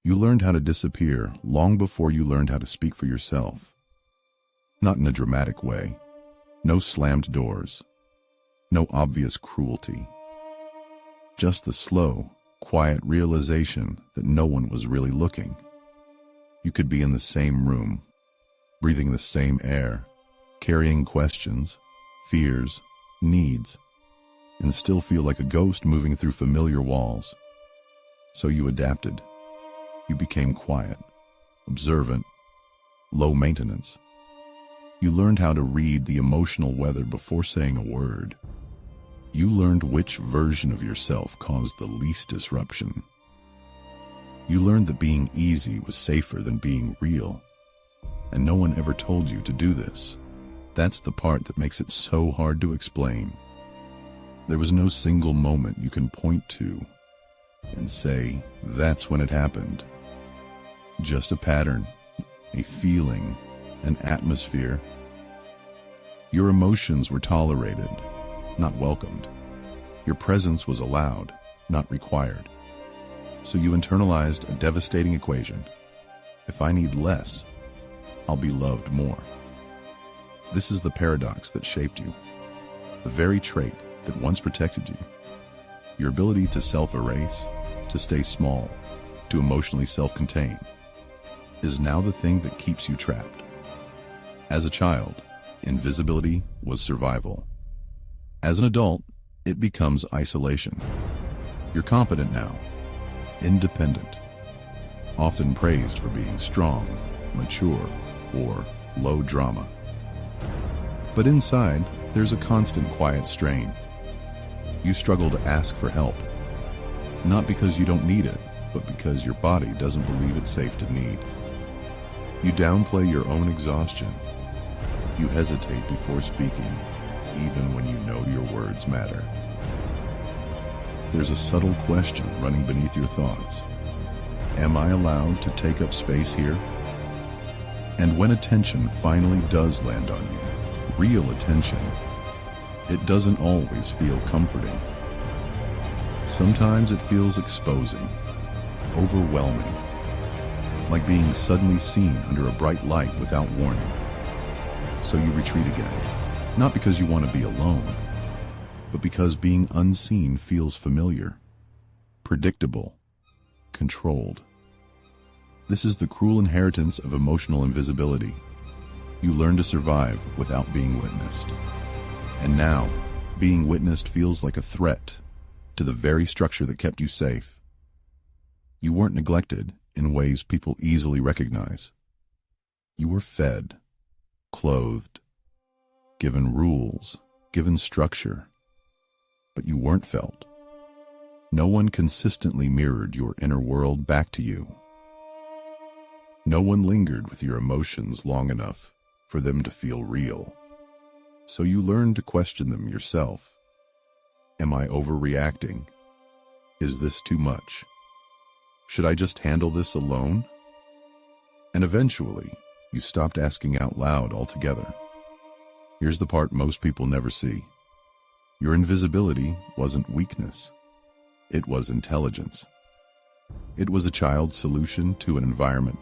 You learned how to disappear long before you learned how to speak for yourself. Not in a dramatic way. No slammed doors. No obvious cruelty. Just the slow, quiet realization that no one was really looking. You could be in the same room, breathing the same air, carrying questions, fears, needs, and still feel like a ghost moving through familiar walls. So you adapted. You became quiet, observant, low maintenance. You learned how to read the emotional weather before saying a word. You learned which version of yourself caused the least disruption. You learned that being easy was safer than being real, and no one ever told you to do this. That's the part that makes it so hard to explain. There was no single moment you can point to and say, that's when it happened. Just a pattern, a feeling, an atmosphere. Your emotions were tolerated, not welcomed. Your presence was allowed, not required. So you internalized a devastating equation. If I need less, I'll be loved more. This is the paradox that shaped you. The very trait that once protected you. Your ability to self-erase, to stay small, to emotionally self-contain, is now the thing that keeps you trapped. As a child, invisibility was survival. As an adult, it becomes isolation. You're competent now, independent, often praised for being strong, mature, or low drama. But inside, there's a constant quiet strain. You struggle to ask for help, not because you don't need it, but because your body doesn't believe it's safe to need. You downplay your own exhaustion. You hesitate before speaking, even when you know your words matter. There's a subtle question running beneath your thoughts. Am I allowed to take up space here? And when attention finally does land on you, real attention, it doesn't always feel comforting. Sometimes it feels exposing, overwhelming, like being suddenly seen under a bright light without warning. So you retreat again, not because you want to be alone, but because being unseen feels familiar, predictable, controlled. This is the cruel inheritance of emotional invisibility. You learn to survive without being witnessed. And now, being witnessed feels like a threat to the very structure that kept you safe. You weren't neglected in ways people easily recognize. You were fed, clothed, given rules, given structure, but you weren't felt. No one consistently mirrored your inner world back to you. No one lingered with your emotions long enough for them to feel real. So you learn to question them yourself. Am I overreacting? Is this too much? Should I just handle this alone? And eventually, you stopped asking out loud altogether. Here's the part most people never see. Your invisibility wasn't weakness. It was intelligence. It was a child's solution to an environment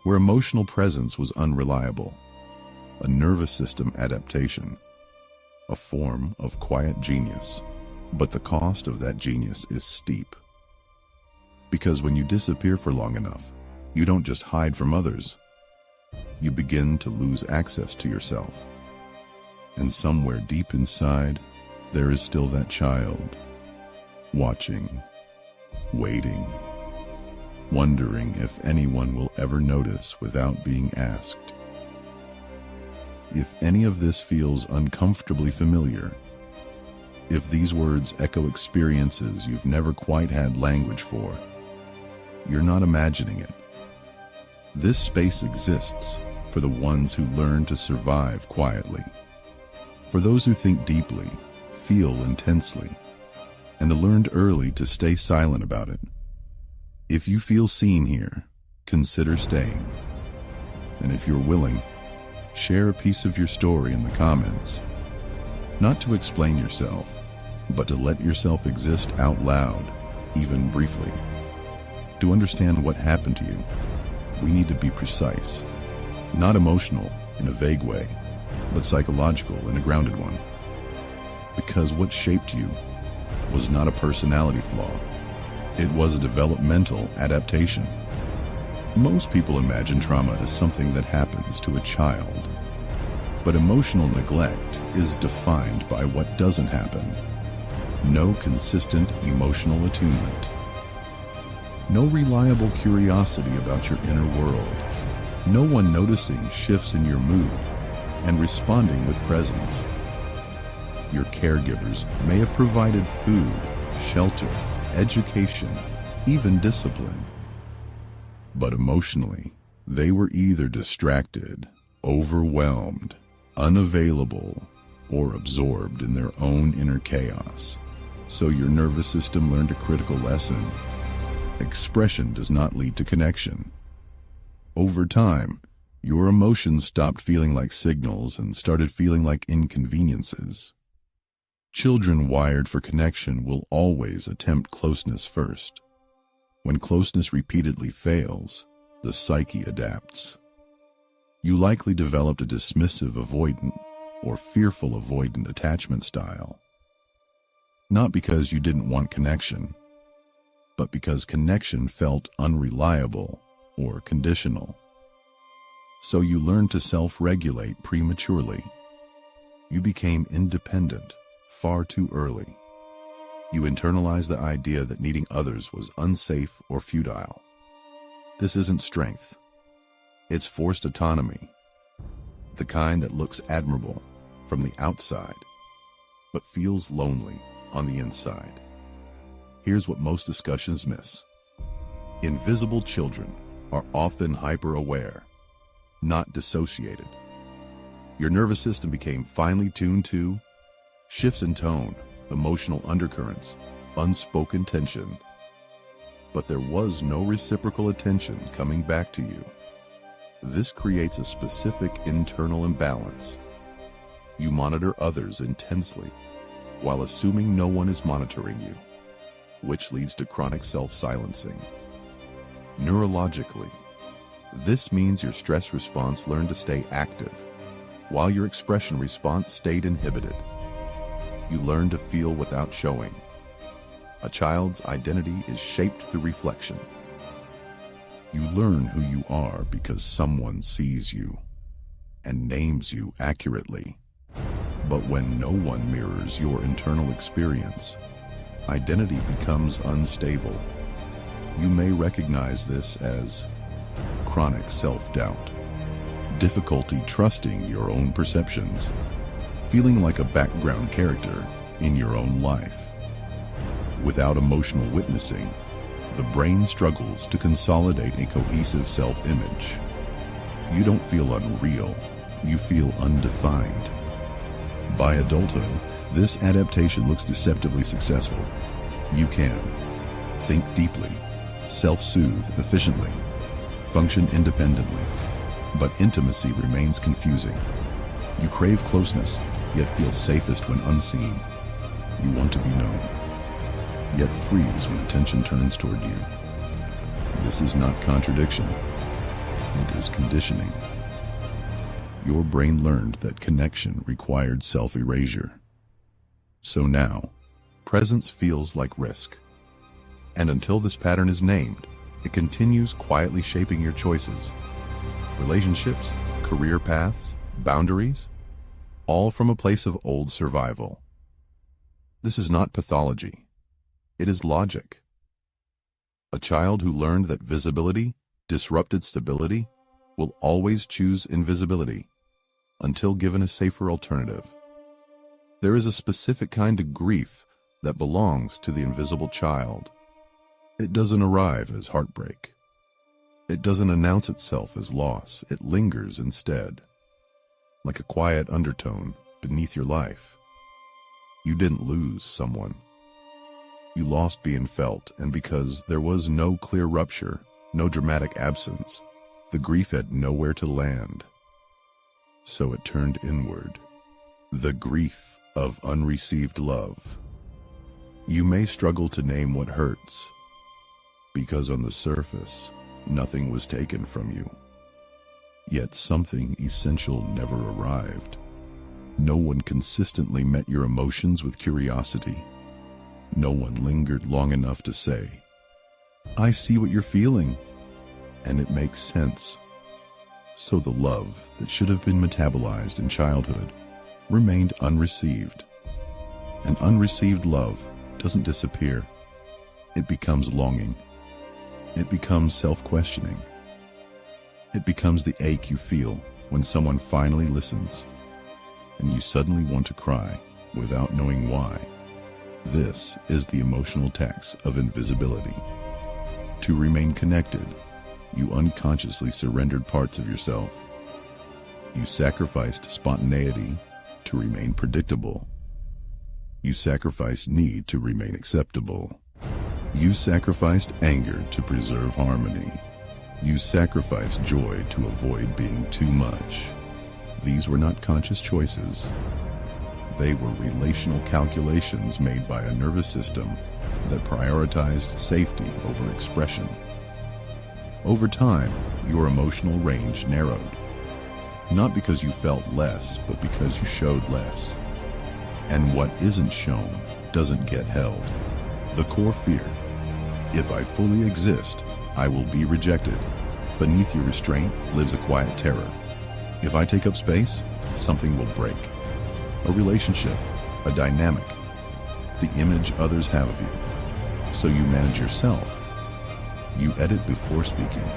where emotional presence was unreliable. A nervous system adaptation, a form of quiet genius. But the cost of that genius is steep. Because when you disappear for long enough, you don't just hide from others. You begin to lose access to yourself. And somewhere deep inside, there is still that child, watching, waiting, wondering if anyone will ever notice without being asked. If any of this feels uncomfortably familiar, if these words echo experiences you've never quite had language for, you're not imagining it. This space exists for the ones who learn to survive quietly, for those who think deeply, feel intensely, and learned early to stay silent about it. If you feel seen here, consider staying. And if you're willing, share a piece of your story in the comments. Not to explain yourself, but to let yourself exist out loud, even briefly. To understand what happened to you, we need to be precise. Not emotional in a vague way, but psychological in a grounded one. Because what shaped you was not a personality flaw. It was a developmental adaptation. Most people imagine trauma as something that happens to a child. But emotional neglect is defined by what doesn't happen. No consistent emotional attunement. No reliable curiosity about your inner world. No one noticing shifts in your mood and responding with presence. Your caregivers may have provided food, shelter, education, even discipline. But emotionally, they were either distracted, overwhelmed, unavailable, or absorbed in their own inner chaos. So your nervous system learned a critical lesson. Expression does not lead to connection. Over time, your emotions stopped feeling like signals and started feeling like inconveniences. Children wired for connection will always attempt closeness first. When closeness repeatedly fails, the psyche adapts. You likely developed a dismissive avoidant or fearful avoidant attachment style. Not because you didn't want connection, but because connection felt unreliable or conditional. So you learned to self-regulate prematurely. You became independent far too early. You internalized the idea that needing others was unsafe or futile. This isn't strength. It's forced autonomy, the kind that looks admirable from the outside, but feels lonely on the inside. Here's what most discussions miss. Invisible children are often hyper-aware, not dissociated. Your nervous system became finely tuned to shifts in tone, emotional undercurrents, unspoken tension. But there was no reciprocal attention coming back to you. This creates a specific internal imbalance. You monitor others intensely while assuming no one is monitoring you, which leads to chronic self-silencing. Neurologically, this means your stress response learned to stay active, while your expression response stayed inhibited. You learn to feel without showing. A child's identity is shaped through reflection. You learn who you are because someone sees you and names you accurately. But when no one mirrors your internal experience, identity becomes unstable. You may recognize this as chronic self-doubt, difficulty trusting your own perceptions, feeling like a background character in your own life. Without emotional witnessing, the brain struggles to consolidate a cohesive self-image. You don't feel unreal, you feel undefined. By adulthood, this adaptation looks deceptively successful. You can think deeply, self-soothe efficiently, function independently, but intimacy remains confusing. You crave closeness, yet feel safest when unseen. You want to be known, yet freeze when attention turns toward you. This is not contradiction. It is conditioning. Your brain learned that connection required self-erasure. So now, presence feels like risk. And until this pattern is named, it continues quietly shaping your choices. Relationships, career paths, boundaries, all from a place of old survival. This is not pathology. It is logic. A child who learned that visibility disrupted stability will always choose invisibility until given a safer alternative. There is a specific kind of grief that belongs to the invisible child. It doesn't arrive as heartbreak. It doesn't announce itself as loss. It lingers instead, like a quiet undertone beneath your life. You didn't lose someone. You lost being felt, and because there was no clear rupture, no dramatic absence, the grief had nowhere to land. So it turned inward. The grief of unreceived love. You may struggle to name what hurts, because on the surface, nothing was taken from you. Yet something essential never arrived. No one consistently met your emotions with curiosity. No one lingered long enough to say, "I see what you're feeling," and it makes sense. So the love that should have been metabolized in childhood remained unreceived. And unreceived love doesn't disappear. It becomes longing. It becomes self-questioning. It becomes the ache you feel when someone finally listens, and you suddenly want to cry without knowing why. This is the emotional tax of invisibility. To remain connected, you unconsciously surrendered parts of yourself. You sacrificed spontaneity to remain predictable. You sacrificed need to remain acceptable. You sacrificed anger to preserve harmony. You sacrificed joy to avoid being too much. These were not conscious choices. They were relational calculations made by a nervous system that prioritized safety over expression. Over time, your emotional range narrowed. Not because you felt less, but because you showed less. And what isn't shown doesn't get held. The core fear: if I fully exist, I will be rejected. Beneath your restraint lives a quiet terror. If I take up space, something will break. A relationship, a dynamic, the image others have of you. So you manage yourself. You edit before speaking.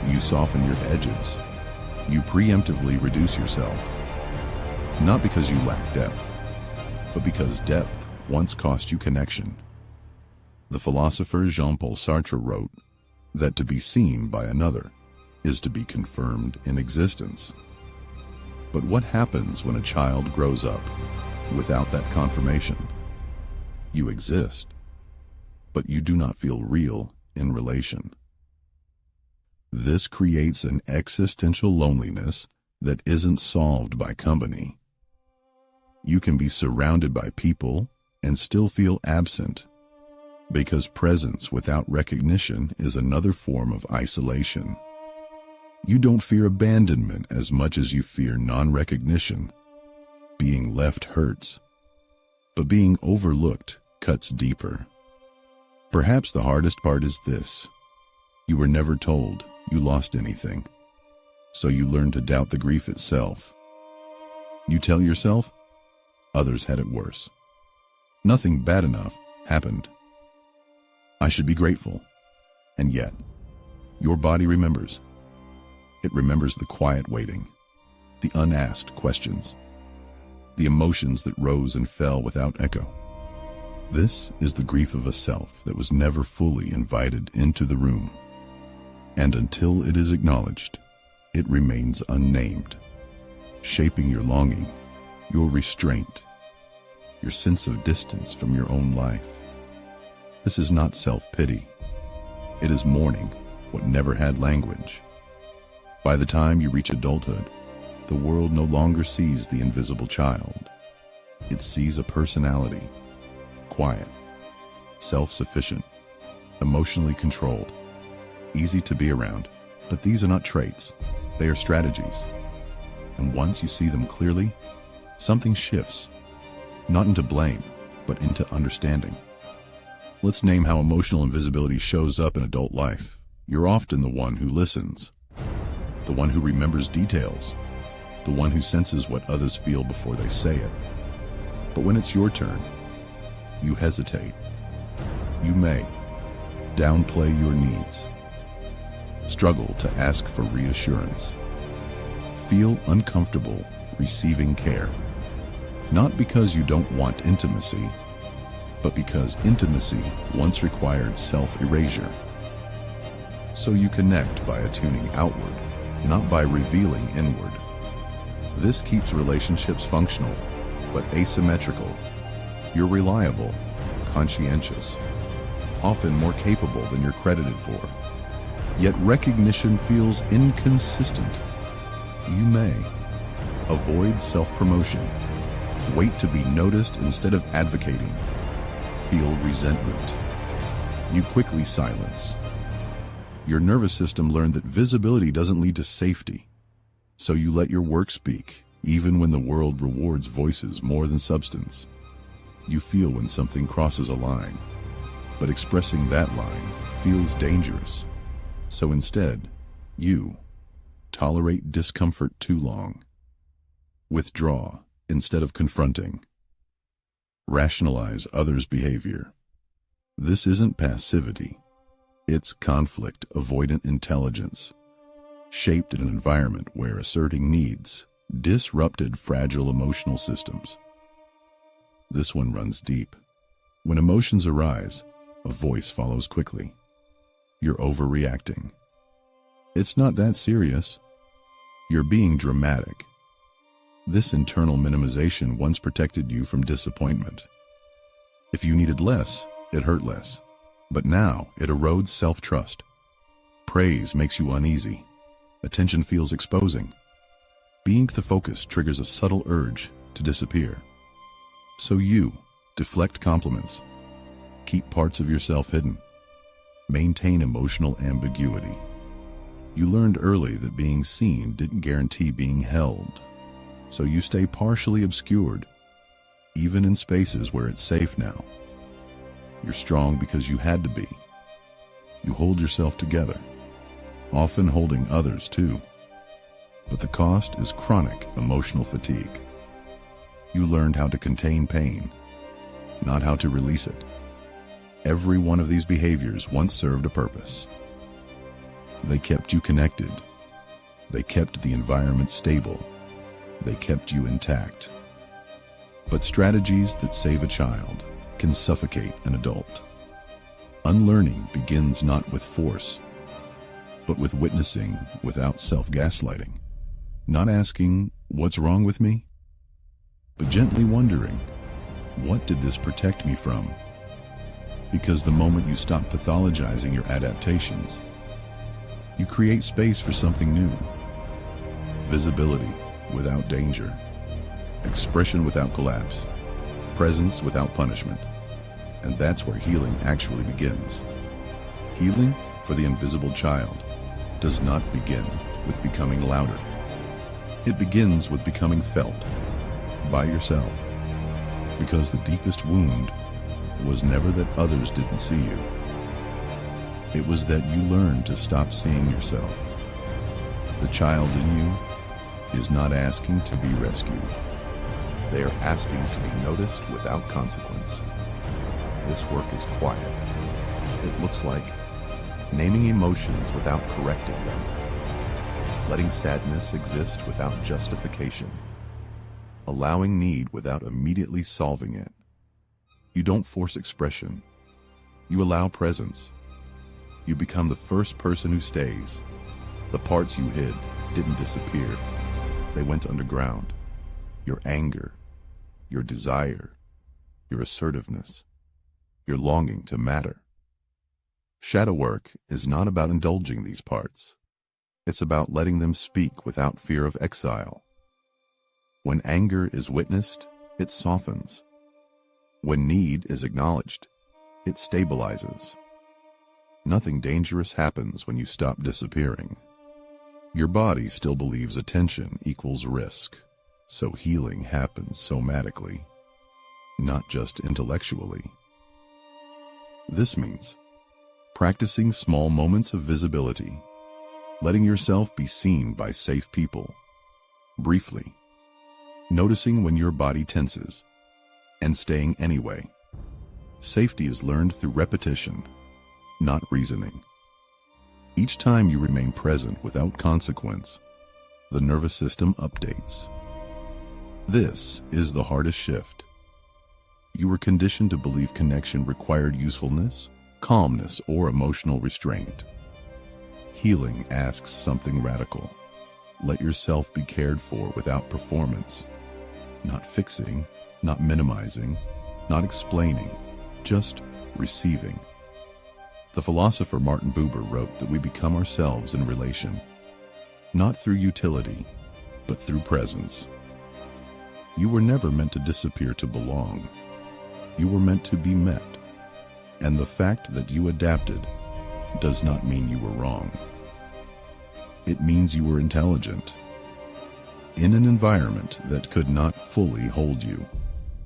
You soften your edges. You preemptively reduce yourself. Not because you lack depth, but because depth once cost you connection. The philosopher Jean-Paul Sartre wrote that to be seen by another is to be confirmed in existence. But what happens when a child grows up without that confirmation? You exist, but you do not feel real in relation. This creates an existential loneliness that isn't solved by company. You can be surrounded by people and still feel absent, because presence without recognition is another form of isolation. You don't fear abandonment as much as you fear non-recognition. Being left hurts, but being overlooked cuts deeper. Perhaps the hardest part is this: you were never told you lost anything, so you learn to doubt the grief itself. You tell yourself, others had it worse. Nothing bad enough happened. I should be grateful. And yet, your body remembers. It remembers the quiet waiting, the unasked questions, the emotions that rose and fell without echo. This is the grief of a self that was never fully invited into the room. And until it is acknowledged, it remains unnamed, shaping your longing, your restraint, your sense of distance from your own life. This is not self-pity. It is mourning what never had language. By the time you reach adulthood, the world no longer sees the invisible child. It sees a personality, quiet, self-sufficient, emotionally controlled, easy to be around. But these are not traits, they are strategies. And once you see them clearly, something shifts, not into blame, but into understanding. Let's name how emotional invisibility shows up in adult life. You're often the one who listens, the one who remembers details, the one who senses what others feel before they say it. But when it's your turn, you hesitate. You may downplay your needs, struggle to ask for reassurance, feel uncomfortable receiving care, not because you don't want intimacy, but because intimacy once required self-erasure. So you connect by attuning outward, not by revealing inward. This keeps relationships functional, but asymmetrical. You're reliable, conscientious, often more capable than you're credited for. Yet recognition feels inconsistent. You may avoid self-promotion, wait to be noticed instead of advocating, feel resentment, You quickly silence. Your nervous system learned that visibility doesn't lead to safety, so you let your work speak, even when the world rewards voices more than substance. You feel when something crosses a line, but expressing that line feels dangerous. So instead, you tolerate discomfort too long. Withdraw instead of confronting. Rationalize others' behavior. This isn't passivity. It's conflict-avoidant intelligence, shaped in an environment where asserting needs disrupted fragile emotional systems. This one runs deep. When emotions arise, a voice follows quickly. You're overreacting. It's not that serious. You're being dramatic. This internal minimization once protected you from disappointment. If you needed less, it hurt less. But now it erodes self-trust. Praise makes you uneasy. Attention feels exposing. Being the focus triggers a subtle urge to disappear. So you deflect compliments. Keep parts of yourself hidden. Maintain emotional ambiguity. You learned early that being seen didn't guarantee being held. So you stay partially obscured, even in spaces where it's safe now. You're strong because you had to be. You hold yourself together, often holding others too. But the cost is chronic emotional fatigue. You learned how to contain pain, not how to release it. Every one of these behaviors once served a purpose. They kept you connected. They kept the environment stable. They kept you intact. But strategies that save a child can suffocate an adult. Unlearning begins not with force, but with witnessing without self-gaslighting. Not asking, "What's wrong with me?" but gently wondering, "What did this protect me from?" Because the moment you stop pathologizing your adaptations, you create space for something new. Visibility without danger. Expression without collapse. Presence without punishment. And that's where healing actually begins. Healing for the invisible child does not begin with becoming louder. It begins with becoming felt by yourself. Because the deepest wound was never that others didn't see you. It was that you learned to stop seeing yourself. The child in you is not asking to be rescued. They are asking to be noticed without consequence. This work is quiet. It looks like naming emotions without correcting them, letting sadness exist without justification, allowing need without immediately solving it. You don't force expression. You allow presence. You become the first person who stays. The parts you hid didn't disappear. They went underground. Your anger, your desire, your assertiveness, your longing to matter. Shadow work is not about indulging these parts. It's about letting them speak without fear of exile. When anger is witnessed, it softens. When need is acknowledged, it stabilizes. Nothing dangerous happens when you stop disappearing. Your body still believes attention equals risk, so healing happens somatically, not just intellectually. This means practicing small moments of visibility, letting yourself be seen by safe people, briefly, noticing when your body tenses, and staying anyway. Safety is learned through repetition, not reasoning. Each time you remain present without consequence, the nervous system updates. This is the hardest shift. You were conditioned to believe connection required usefulness, calmness, or emotional restraint. Healing asks something radical. Let yourself be cared for without performance. Not fixing, not minimizing, not explaining, just receiving. The philosopher Martin Buber wrote that we become ourselves in relation, not through utility, but through presence. You were never meant to disappear to belong. You were meant to be met. And the fact that you adapted does not mean you were wrong. It means you were intelligent. In an environment that could not fully hold you.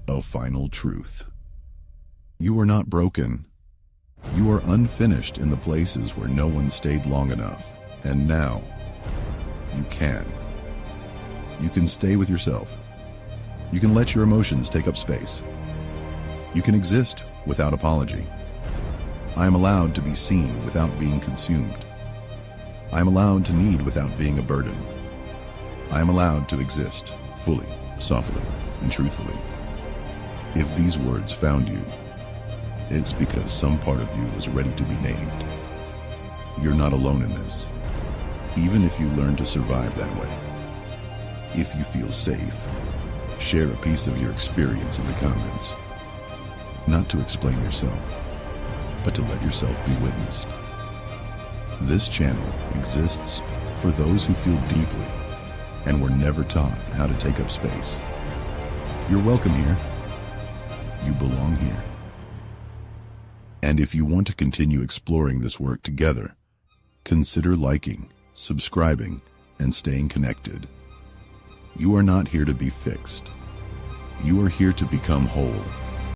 A final truth. You are not broken. You are unfinished in the places where no one stayed long enough. And now, you can. You can stay with yourself. You can let your emotions take up space. You can exist without apology. I am allowed to be seen without being consumed. I am allowed to need without being a burden. I am allowed to exist fully, softly, and truthfully. If these words found you, it's because some part of you was ready to be named. You're not alone in this, even if you learn to survive that way. If you feel safe, share a piece of your experience in the comments. Not to explain yourself, but to let yourself be witnessed. This channel exists for those who feel deeply and were never taught how to take up space. You're welcome here. You belong here. And if you want to continue exploring this work together, consider liking, subscribing, and staying connected. You are not here to be fixed. You are here to become whole.